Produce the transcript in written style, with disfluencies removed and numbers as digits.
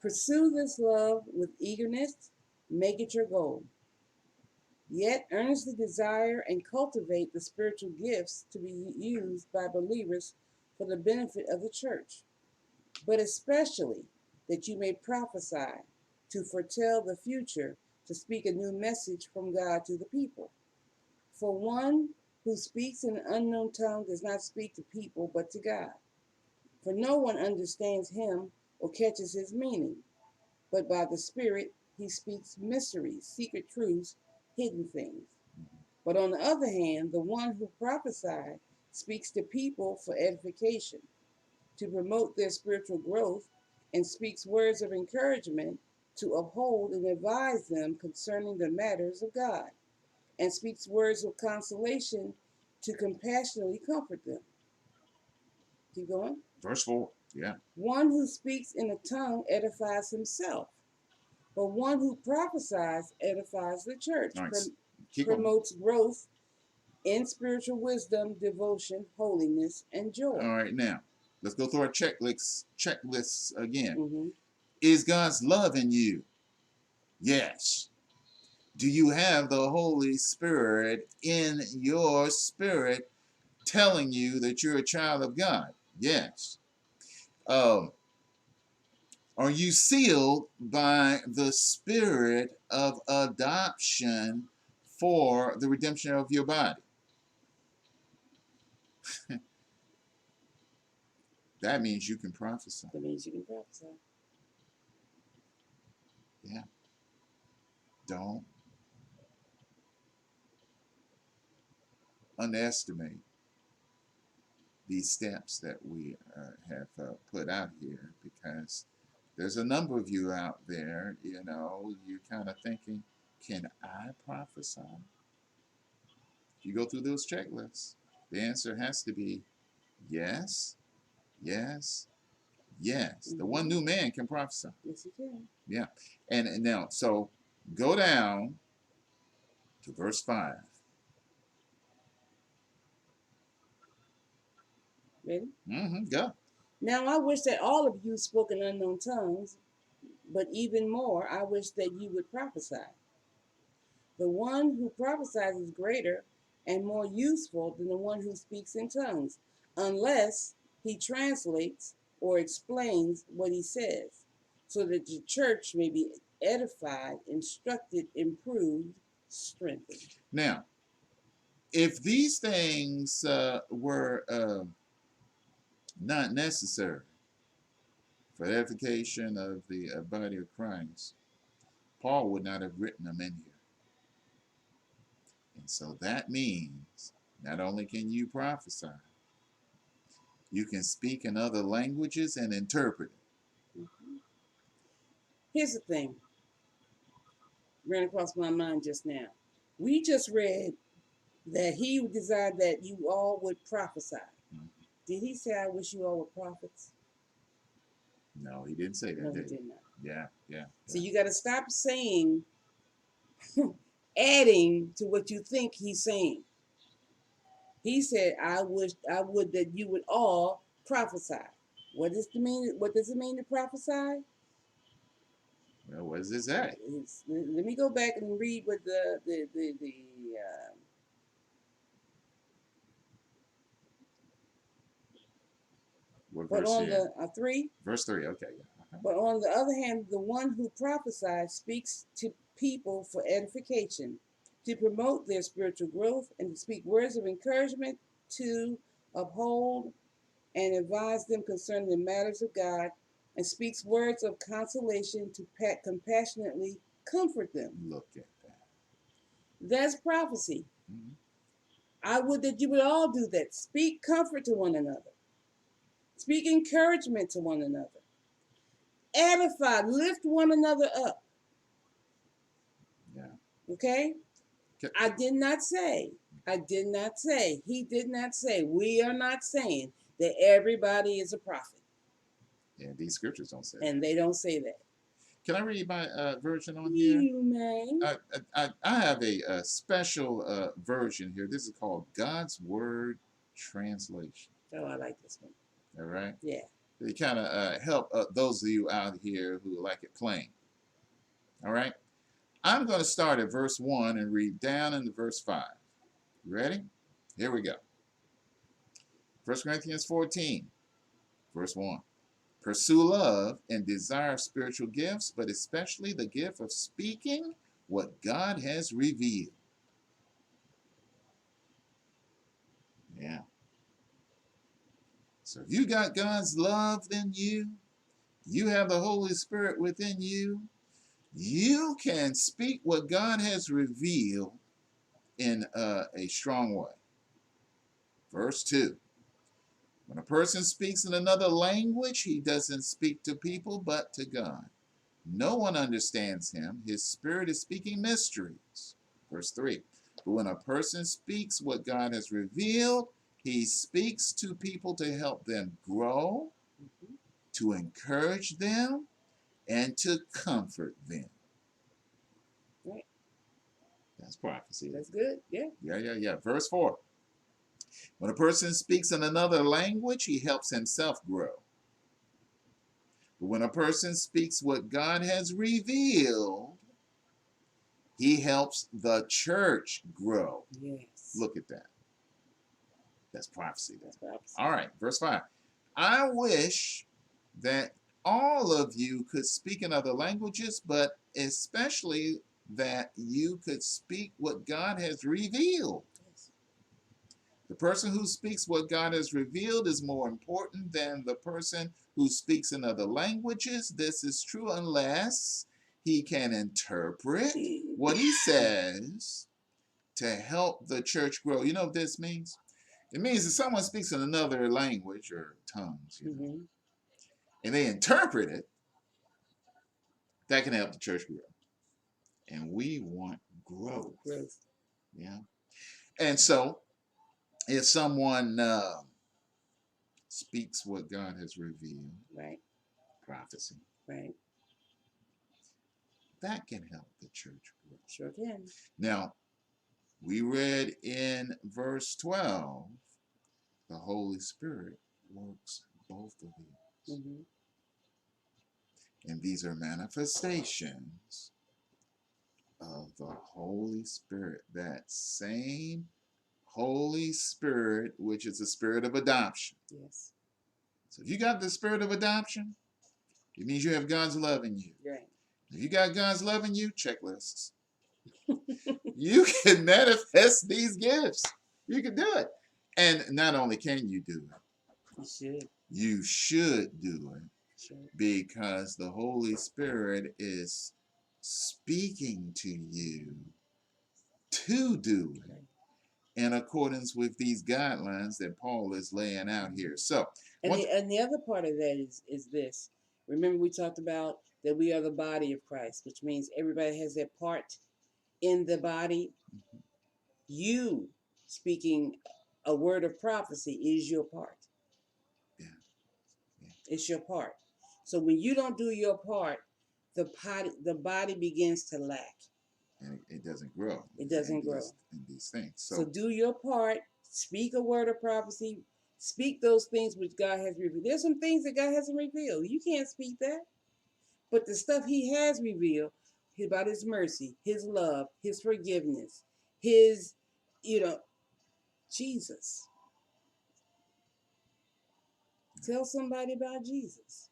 Pursue this love with eagerness, make it your goal. Yet earnestly desire and cultivate the spiritual gifts to be used by believers for the benefit of the church, but especially that you may prophesy, to foretell the future, to speak a new message from God to the people. For one who speaks in an unknown tongue does not speak to people but to God. For no one understands him or catches his meaning, but by the Spirit he speaks mysteries, secret truths, hidden things. But on the other hand, the one who prophesies speaks to people for edification, to promote their spiritual growth, and speaks words of encouragement to uphold and advise them concerning the matters of God, and speaks words of consolation to compassionately comfort them. Keep going. Verse 4. Yeah. One who speaks in a tongue edifies himself, but one who prophesies edifies the church, Nice. Keep going. promotes growth in spiritual wisdom, devotion, holiness, and joy. All right, now let's go through our checklists again. Mm-hmm. Is God's love in you? Yes. Do you have the Holy Spirit in your spirit telling you that you're a child of God? Yes. Um, are you sealed by the spirit of adoption for the redemption of your body? That means you can prophesy. That means you can prophesy. Yeah. Don't underestimate these steps that we have put out here, because there's a number of you out there, you're kind of thinking, can I prophesy? If you go through those checklists, the answer has to be yes, yes, yes. Mm-hmm. The one new man can prophesy. Yes, you can. Yeah. And now, so go down to verse 5. Ready? Go. Now I wish that all of you spoke in unknown tongues, but even more, I wish that you would prophesy. The one who prophesies is greater and more useful than the one who speaks in tongues, unless he translates or explains what he says, so that the church may be edified, instructed, improved, strengthened. Now, if these things were not necessary for the edification of the body of Christ, Paul would not have written them in here. And so that means not only can you prophesy, you can speak in other languages and interpret it. Mm-hmm. Here's the thing, ran across my mind just now. We just read that he desired that you all would prophesy. Mm-hmm. Did he say, I wish you all were prophets? No, he didn't say that, No, he did he? did not. Yeah. So you got to stop saying, adding to what you think he's saying. He said, I would that you would all prophesy. What does it mean to prophesy? Well, what does it say? Let me go back and read what What but verse on here? the 3. Verse 3, okay. Yeah. But on the other hand, the one who prophesies speaks to people for edification, to promote their spiritual growth, and to speak words of encouragement to uphold and advise them concerning the matters of God, and speaks words of consolation to compassionately comfort them. Look at that. That's prophecy. Mm-hmm. I would that you would all do that. Speak comfort to one another. Speak encouragement to one another. Edify, lift one another up. Yeah. Okay? I did not say, he did not say, we are not saying that everybody is a prophet. Yeah, these scriptures don't say And that. they don't say that. Can I read my version on here? You may. I have a special version here. This is called God's Word Translation. Oh, I like this one. All right? Yeah. to kind of help those of you out here who like it plain. All right? I'm going to start at verse 1 and read down into verse 5. You ready? Here we go. 1 Corinthians 14, verse 1. Pursue love and desire spiritual gifts, but especially the gift of speaking what God has revealed. Yeah. So if you got God's love in you, you have the Holy Spirit within you, you can speak what God has revealed in a strong way. Verse 2. When a person speaks in another language, he doesn't speak to people but to God. No one understands him. His spirit is speaking mysteries. Verse 3. But when a person speaks what God has revealed, he speaks to people to help them grow, to encourage them, and to comfort them. Right. That's prophecy. That's good. Yeah. Yeah. Verse 4. When a person speaks in another language, he helps himself grow. But when a person speaks what God has revealed, he helps the church grow. Yes. Look at that. That's prophecy. That's prophecy. All right, verse 5. I wish that all of you could speak in other languages, but especially that you could speak what God has revealed. Yes. The person who speaks what God has revealed is more important than the person who speaks in other languages. This is true unless he can interpret what he says to help the church grow. You know what this means? It means if someone speaks in another language or tongues, and they interpret it, that can help the church grow. And we want growth. Yeah. And so if someone speaks what God has revealed, right, prophecy, right, that can help the church grow. Sure can. Now, we read in verse 12, the Holy Spirit works both of these. And these are manifestations of the Holy Spirit. That same Holy Spirit, which is the spirit of adoption. Yes. So if you got the spirit of adoption, it means you have God's love in you. Right. If you got God's love in you, checklists. You can manifest these gifts. You can do it. And not only can you do it, you should. You should do it. Sure. Because the Holy Spirit is speaking to you to do it in accordance with these guidelines that Paul is laying out here. So, and the other part of that is this. Remember, we talked about that we are the body of Christ, which means everybody has their part in the body. You speaking a word of prophecy is your part. Yeah. It's your part. So when you don't do your part, the body begins to lack. And it doesn't grow. It doesn't grow. In these things. So do your part. Speak a word of prophecy. Speak those things which God has revealed. There's some things that God hasn't revealed. You can't speak that. But the stuff he has revealed about his mercy, his love, his forgiveness, his, Jesus. Tell somebody about Jesus.